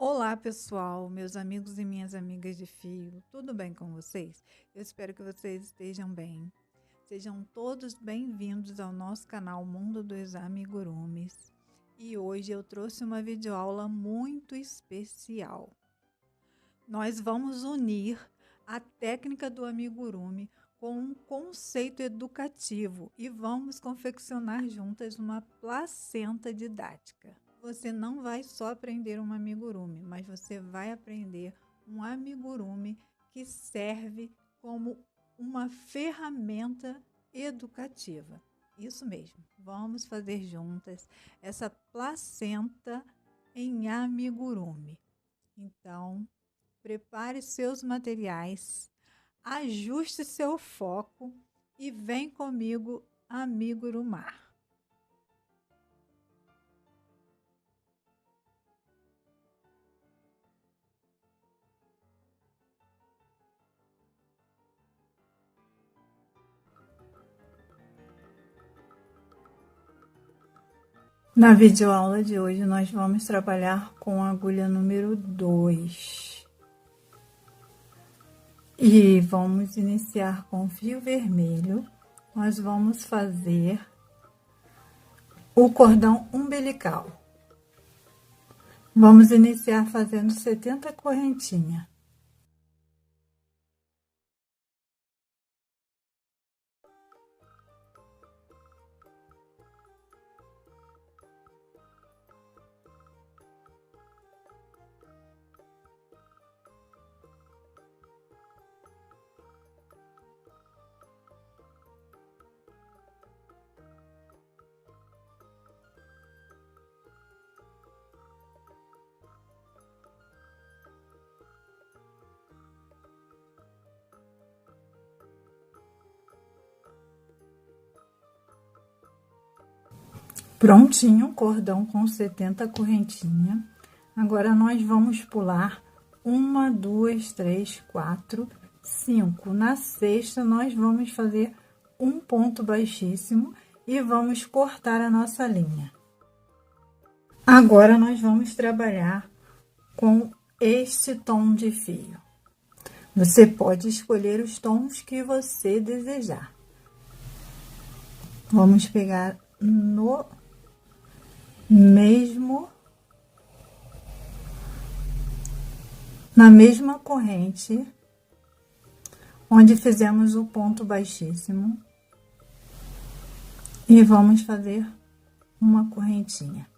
Olá, pessoal, meus amigos e minhas amigas de fio, tudo bem com vocês? Eu espero que vocês estejam bem. Sejam todos bem-vindos ao nosso canal Mundo dos Amigurumis. E hoje eu trouxe uma videoaula muito especial. Nós vamos unir a técnica do amigurumi com um conceito educativo e vamos confeccionar juntas uma placenta didática. Você não vai só aprender um amigurumi, mas você vai aprender um amigurumi que serve como uma ferramenta educativa. Isso mesmo, vamos fazer juntas essa placenta em amigurumi. Então, prepare seus materiais, ajuste seu foco e vem comigo amigurumar. Na videoaula de hoje, nós vamos trabalhar com a agulha número 2. E vamos iniciar com fio vermelho. Nós vamos fazer o cordão umbilical. Vamos iniciar fazendo 70 correntinhas. Prontinho, cordão com 70 correntinhas. Agora, nós vamos pular 1, 2, 3, 4, 5. Na sexta, nós vamos fazer um ponto baixíssimo e vamos cortar a nossa linha. Agora, nós vamos trabalhar com este tom de fio. Você pode escolher os tons que você desejar. Vamos pegar na mesma corrente onde fizemos o ponto baixíssimo e vamos fazer uma correntinha.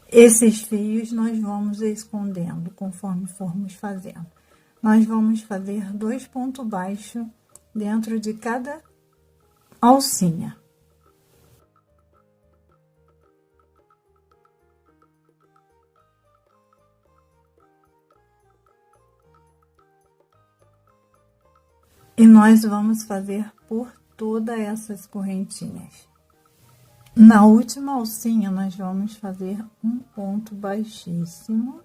Esses fios nós vamos escondendo conforme formos fazendo. Nós vamos fazer 2 pontos baixos dentro de cada alcinha. E nós vamos fazer por todas essas correntinhas. Na última alcinha, nós vamos fazer um ponto baixíssimo.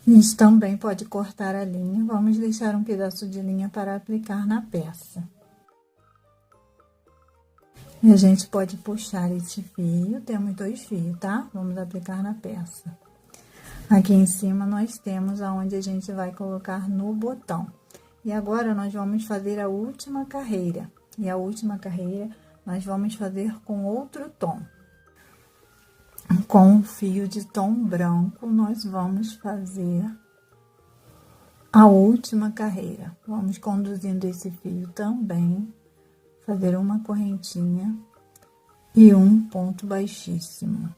A gente também pode cortar a linha. Vamos deixar um pedaço de linha para aplicar na peça. E a gente pode puxar esse fio. Temos 2 fios, tá? Vamos aplicar na peça. Aqui em cima, nós temos aonde a gente vai colocar no botão. E agora, nós vamos fazer a última carreira. E a última carreira, nós vamos fazer com outro tom. Com o fio de tom branco, nós vamos fazer a última carreira. Vamos conduzindo esse fio também, fazer uma correntinha e um ponto baixíssimo.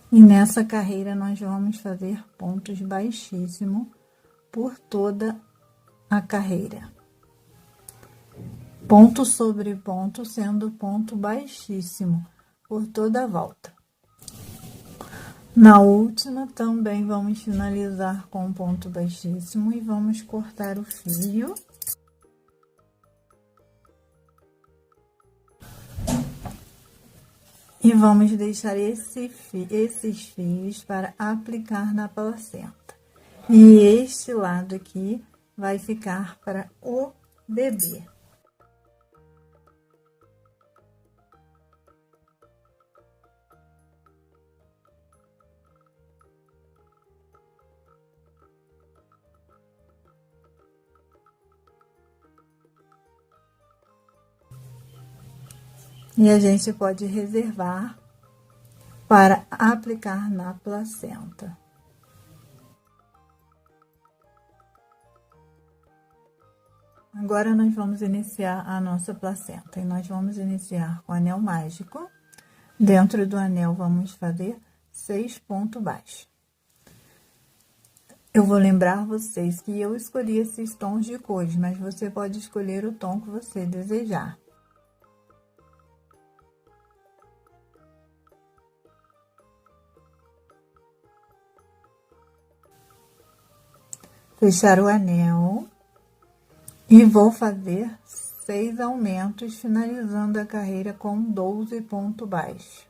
E nessa carreira, nós vamos fazer pontos baixíssimos por toda a carreira. Ponto sobre ponto, sendo ponto baixíssimo por toda a volta. Na última, também vamos finalizar com ponto baixíssimo e vamos cortar o fio. E vamos deixar esses fios para aplicar na placenta. E este lado aqui vai ficar para o bebê. E a gente pode reservar para aplicar na placenta. Agora nós vamos iniciar a nossa placenta e nós vamos iniciar com o anel mágico. Dentro do anel vamos fazer 6 pontos baixos. Eu vou lembrar vocês que eu escolhi esses tons de cores, mas você pode escolher o tom que você desejar. Fechar o anel e vou fazer 6 aumentos, finalizando a carreira com 12 pontos baixos.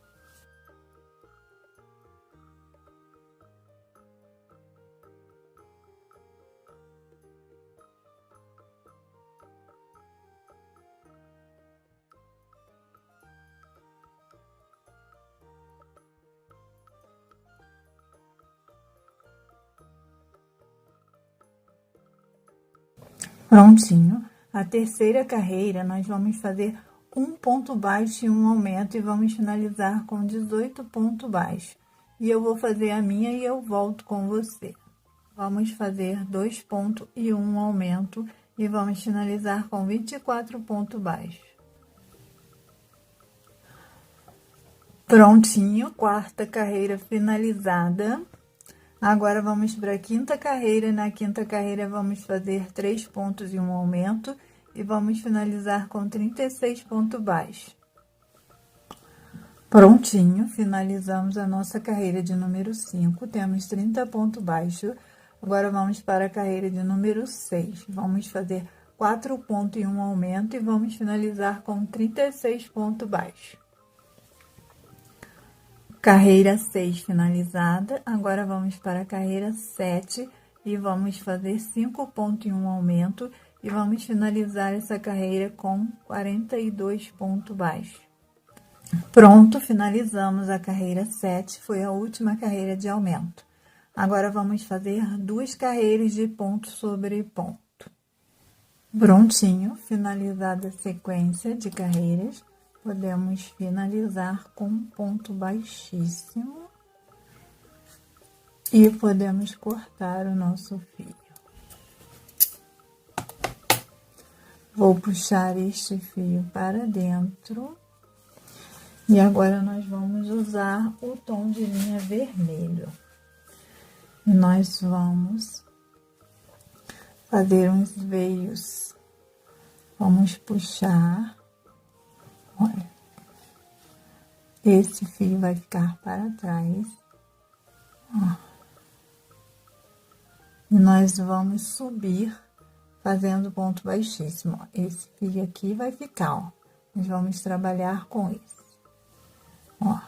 Prontinho. A terceira carreira, nós vamos fazer um ponto baixo e um aumento e vamos finalizar com 18 pontos baixos. E eu vou fazer a minha e eu volto com você. Vamos fazer 2 pontos e um aumento e vamos finalizar com 24 pontos baixos. Prontinho, quarta carreira finalizada. Agora vamos para a quinta carreira. Na quinta carreira vamos fazer 3 pontos e um aumento e vamos finalizar com 36 pontos baixos. Prontinho, finalizamos a nossa carreira de número 5, temos 30 pontos baixos. Agora vamos para a carreira de número 6. Vamos fazer 4 pontos e um aumento e vamos finalizar com 36 pontos baixos. Carreira 6 finalizada, agora vamos para a carreira 7 e vamos fazer 5 pontos e um aumento e vamos finalizar essa carreira com 42 pontos baixos. Pronto, finalizamos a carreira 7, foi a última carreira de aumento. Agora vamos fazer 2 carreiras de ponto sobre ponto. Prontinho, finalizada a sequência de carreiras. Podemos finalizar com um ponto baixíssimo e podemos cortar o nosso fio. Vou puxar este fio para dentro e agora nós vamos usar o tom de linha vermelho. E nós vamos fazer uns veios. Vamos puxar. Olha, esse fio vai ficar para trás, ó. E nós vamos subir fazendo ponto baixíssimo, ó. Esse fio aqui vai ficar, ó. Nós vamos trabalhar com esse, ó.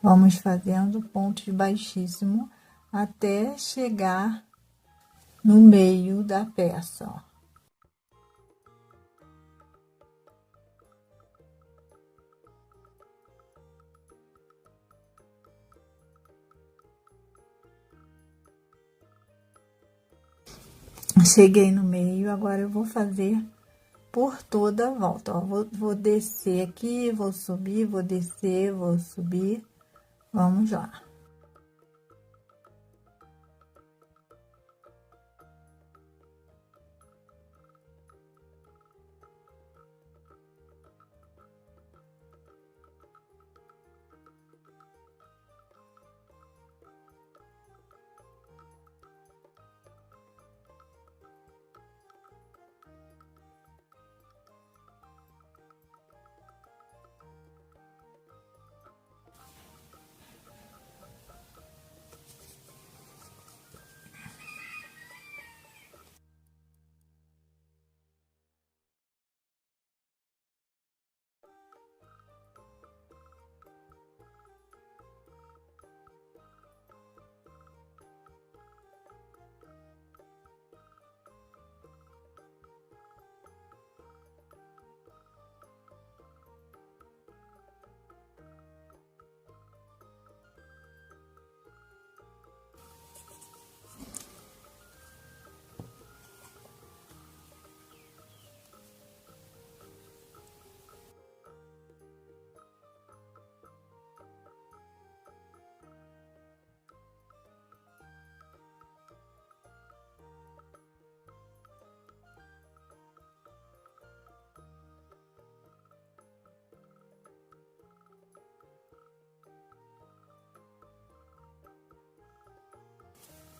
Vamos fazendo pontos baixíssimo até chegar no meio da peça, ó. Cheguei no meio, agora eu vou fazer por toda a volta, ó. Vou descer aqui, vou subir, vou descer, vou subir. Vamos lá.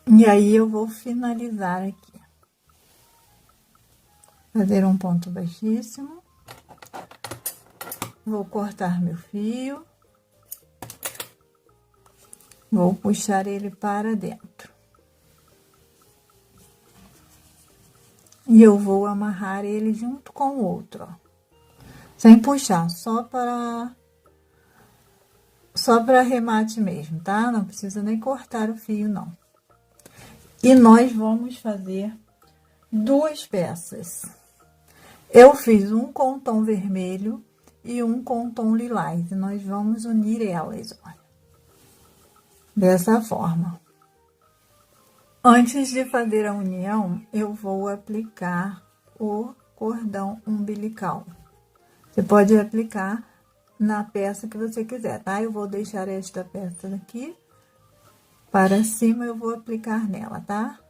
E aí eu vou finalizar aqui. Fazer um ponto baixíssimo. Vou cortar meu fio. Vou puxar ele para dentro. E eu vou amarrar ele junto com o outro, ó. Sem puxar, só para remate mesmo, tá? Não precisa nem cortar o fio, não. E nós vamos fazer duas peças. Eu fiz um com tom vermelho e um com tom lilás. E nós vamos unir elas, olha. Dessa forma. Antes de fazer a união, eu vou aplicar o cordão umbilical. Você pode aplicar na peça que você quiser, tá? Eu vou deixar esta peça aqui para cima, eu vou aplicar nela, tá?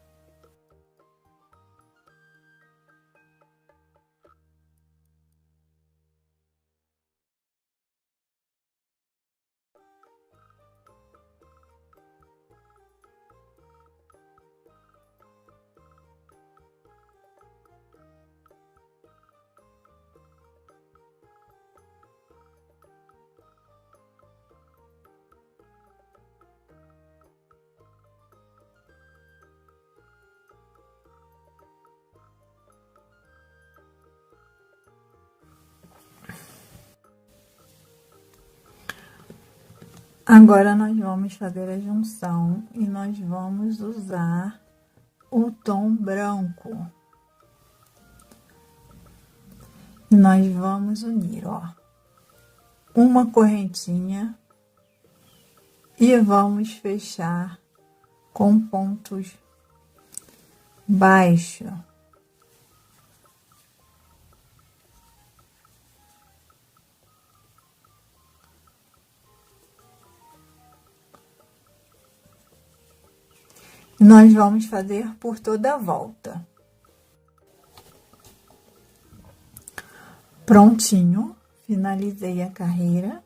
Agora, nós vamos fazer a junção e nós vamos usar o tom branco. E nós vamos unir, ó, uma correntinha e vamos fechar com pontos baixos. Nós vamos fazer por toda a volta. Prontinho, finalizei a carreira.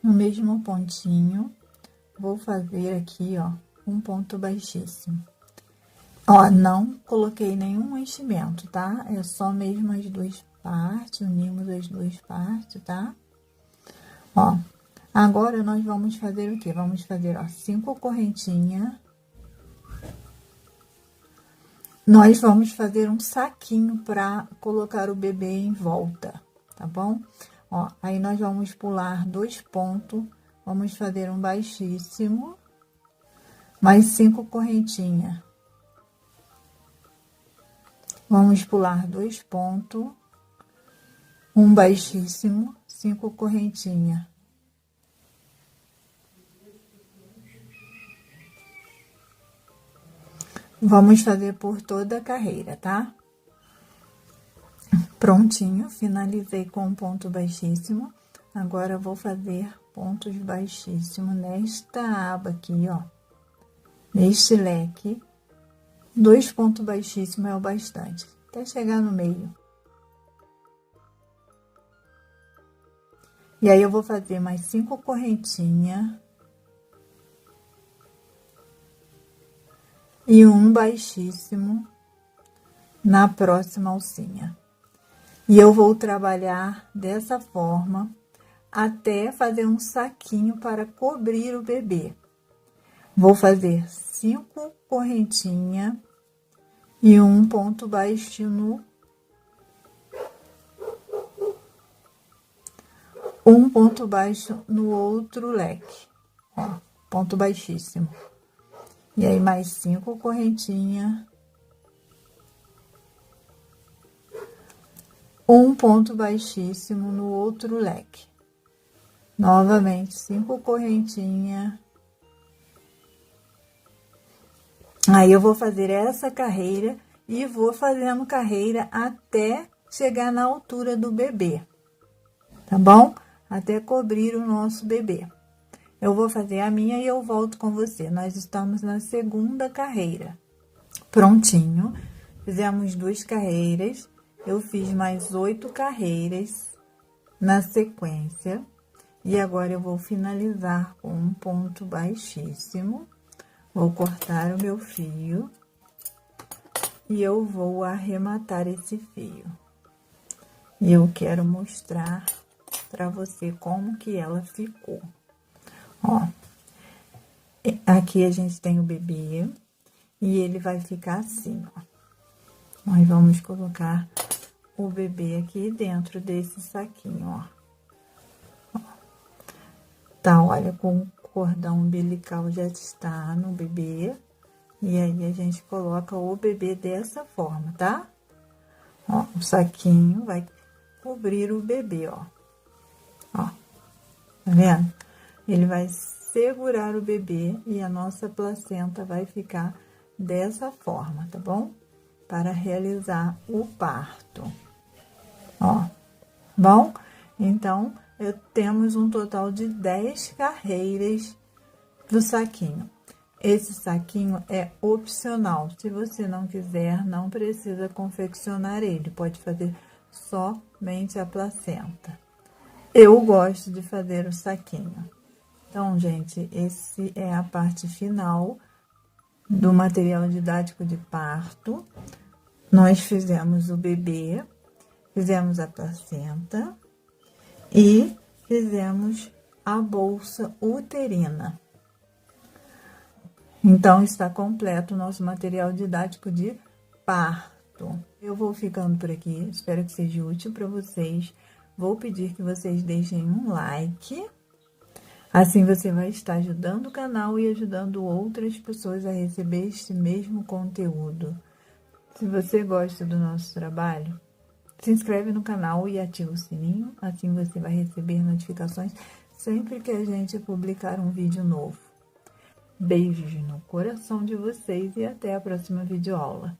No mesmo pontinho, vou fazer aqui, ó, um ponto baixíssimo. Ó, não coloquei nenhum enchimento, tá? É só mesmo as duas partes, unimos as duas partes, tá? Ó, agora nós vamos fazer o quê? Vamos fazer, ó, 5 correntinhas. Nós vamos fazer um saquinho para colocar o bebê em volta, tá bom? Ó, aí nós vamos pular 2 pontos, vamos fazer um baixíssimo, mais 5 correntinhas. Vamos pular 2 pontos, um baixíssimo, 5 correntinhas. Vamos fazer por toda a carreira, tá? Prontinho, finalizei com um ponto baixíssimo. Agora, vou fazer pontos baixíssimos nesta aba aqui, ó. Neste leque. 2 pontos baixíssimos é o bastante, até chegar no meio. E aí, eu vou fazer mais 5 correntinhas. E um baixíssimo na próxima alcinha. E eu vou trabalhar dessa forma até fazer um saquinho para cobrir o bebê. Vou fazer 5 correntinhas e um ponto baixo no... um ponto baixo no outro leque, ó, ponto baixíssimo. E aí, mais 5 correntinhas. Um ponto baixíssimo no outro leque. Novamente, 5 correntinhas. Aí, eu vou fazer essa carreira e vou fazendo carreira até chegar na altura do bebê, tá bom? Até cobrir o nosso bebê. Eu vou fazer a minha e eu volto com você. Nós estamos na segunda carreira. Prontinho. Fizemos 2 carreiras. Eu fiz mais 8 carreiras na sequência. E agora, eu vou finalizar com um ponto baixíssimo. Vou cortar o meu fio e eu vou arrematar esse fio. E eu quero mostrar para você como que ela ficou. Ó, aqui a gente tem o bebê e ele vai ficar assim, ó. Nós vamos colocar o bebê aqui dentro desse saquinho, ó. Tá, olha, com o cordão umbilical já está no bebê. E aí, a gente coloca o bebê dessa forma, tá? Ó, o saquinho vai cobrir o bebê, ó. Ó, tá vendo? Ele vai segurar o bebê e a nossa placenta vai ficar dessa forma, tá bom? Para realizar o parto. Ó, bom? Então, temos um total de 10 carreiras do saquinho. Esse saquinho é opcional. Se você não quiser, não precisa confeccionar ele. Pode fazer somente a placenta. Eu gosto de fazer o saquinho. Então, gente, esse é a parte final do material didático de parto. Nós fizemos o bebê, fizemos a placenta e fizemos a bolsa uterina. Então, está completo o nosso material didático de parto. Eu vou ficando por aqui, espero que seja útil para vocês. Vou pedir que vocês deixem um like. Assim você vai estar ajudando o canal e ajudando outras pessoas a receber este mesmo conteúdo. Se você gosta do nosso trabalho, se inscreve no canal e ativa o sininho. Assim você vai receber notificações sempre que a gente publicar um vídeo novo. Beijos no coração de vocês e até a próxima videoaula.